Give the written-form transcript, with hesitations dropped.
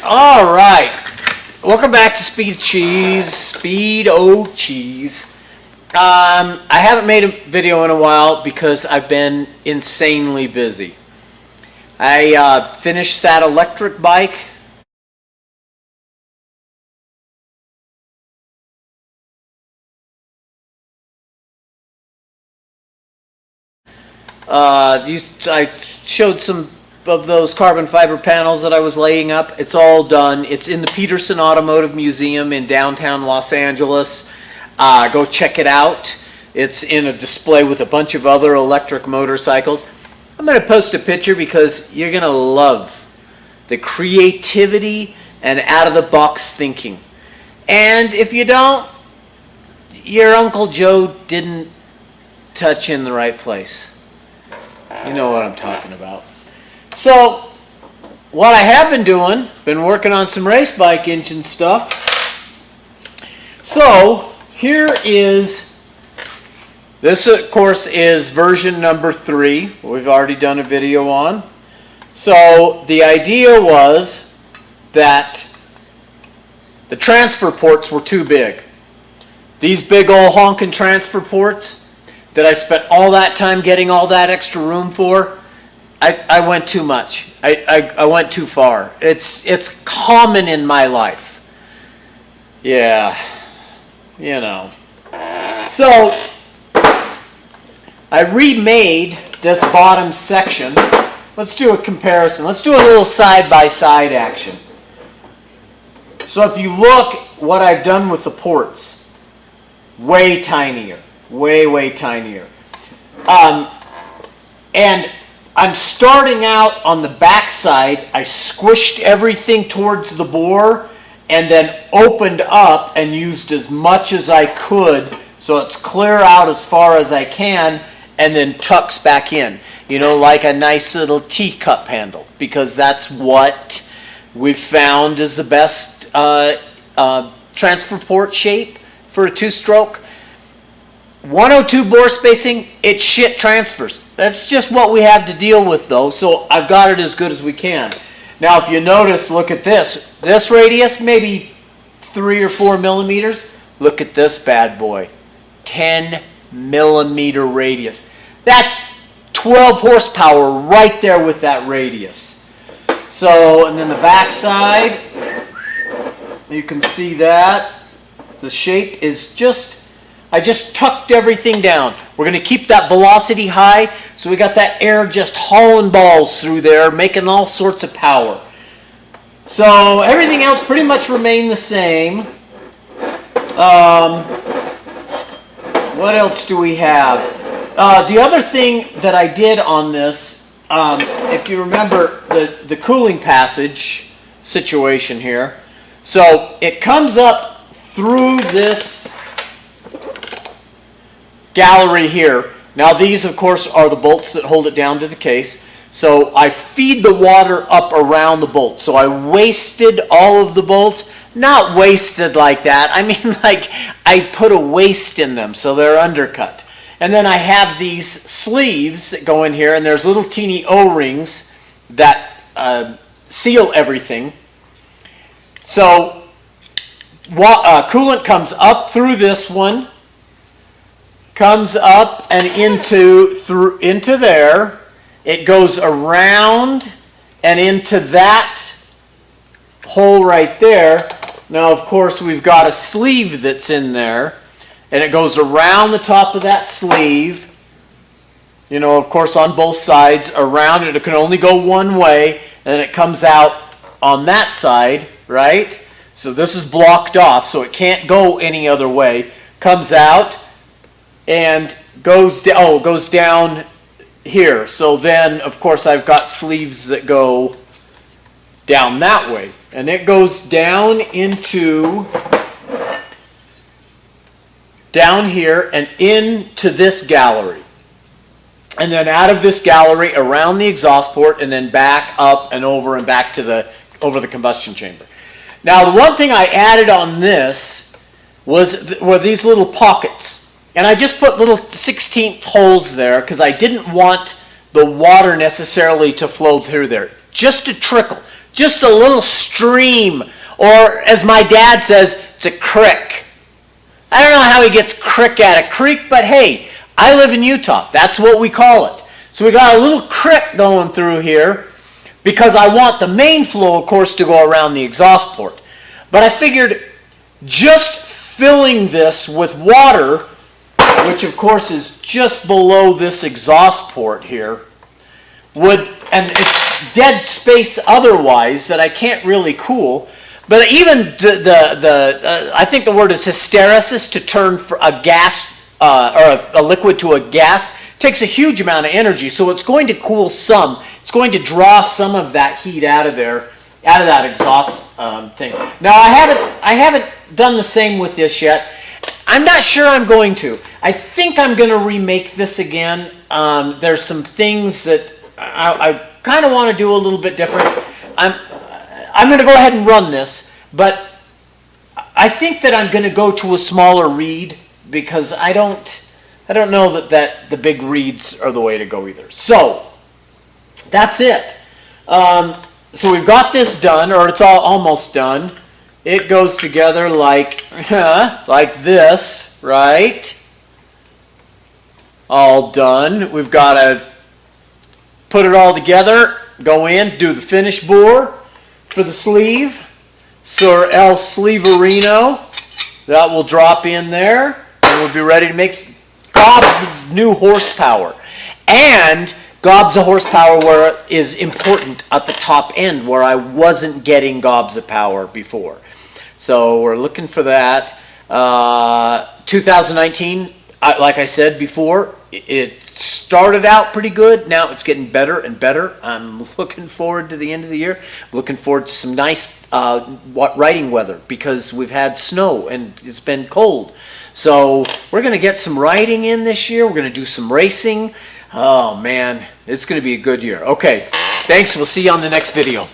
All right, welcome back to Speed O Cheese. I haven't made a video in a while because I've been insanely busy. I finished that electric bike. I showed some of those carbon fiber panels that I was laying up. It's all done. It's in the Peterson Automotive Museum in downtown Los Angeles. Go check it out. It's in a display with a bunch of other electric motorcycles. I'm going to post a picture because you're going to love the creativity and out-of-the-box thinking. And if you don't, your Uncle Joe didn't touch in the right place. You know what I'm talking about. So, what I have been doing, been working on some race bike engine stuff. So, here is, this of course is version number 3, we've already done a video on. So, the idea was that the transfer ports were too big. These big old honking transfer ports that I spent all that time getting all that extra room for, I went too much. I went too far. It's common in my life. Yeah, you know. So I remade this bottom section. Let's do a comparison. Let's do a little side-by-side action. So if you look what I've done with the ports, way tinier, way tinier. And I'm starting out on the back side. I squished everything towards the bore and then opened up and used as much as I could so it's clear out as far as I can and then tucks back in. You know, like a nice little teacup handle, because that's what we've found is the best transfer port shape for a two-stroke. 102 bore spacing, it shit transfers. That's just what we have to deal with though, so I've got it as good as we can. Now if you notice, look at this. This radius, maybe 3 or 4 millimeters. Look at this bad boy. 10 millimeter radius. That's 12 horsepower right there with that radius. So, and then the back side, you can see that. The shape is I just tucked everything down. We're going to keep that velocity high, so we got that air just hauling balls through there, making all sorts of power. So everything else pretty much remained the same. What else do we have? The other thing that I did on this, if you remember the cooling passage situation here, so it comes up through this gallery here. Now these of course are the bolts that hold it down to the case. So I feed the water up around the bolts. So I wasted all of the bolts. Not wasted like that. I mean like I put a waste in them so they're undercut. And then I have these sleeves that go in here and there's little teeny O-rings that seal everything. So coolant comes up through this one, comes up and into there. It goes around and into that hole right there. Now of course we've got a sleeve that's in there and it goes around the top of that sleeve, you know, of course on both sides around it. It can only go one way and then it comes out on that side, right? So this is blocked off so it can't go any other way. Comes out and goes down here. So then of course I've got sleeves that go down that way and it goes down into down here and into this gallery and then out of this gallery around the exhaust port and then back up and over and back to over the combustion chamber. Now the one thing I added on this were these little pockets. And I just put little 16th holes there because I didn't want the water necessarily to flow through there. Just a trickle. Just a little stream, or as my dad says, it's a crick. I don't know how he gets crick out of creek, but hey, I live in Utah. That's what we call it. So we got a little crick going through here because I want the main flow, of course, to go around the exhaust port. But I figured just filling this with water, which of course is just below this exhaust port here, would, and it's dead space otherwise that I can't really cool. But even I think the word is hysteresis, to turn a gas or a liquid to a gas, takes a huge amount of energy. So it's going to cool some. It's going to draw some of that heat out of there, out of that exhaust thing. Now I haven't done the same with this yet. I'm not sure I'm going to. I think I'm going to remake this again. There's some things that I kind of want to do a little bit different. I'm going to go ahead and run this, but I think that I'm going to go to a smaller reed because I don't know that the big reeds are the way to go either. So that's it. So we've got this done, or it's all almost done. It goes together like like this, right? All done. We've got to put it all together, go in, do the finish bore for the sleeve, Sir El Sleeverino. That will drop in there, and we'll be ready to make gobs of new horsepower. And gobs of horsepower where it is important at the top end, where I wasn't getting gobs of power before. So we're looking for that. 2019, like I said before, it started out pretty good. Now it's getting better and better. I'm looking forward to the end of the year. Looking forward to some nice riding weather because we've had snow and it's been cold. So we're going to get some riding in this year. We're going to do some racing. Oh man, it's going to be a good year. Okay, thanks. We'll see you on the next video.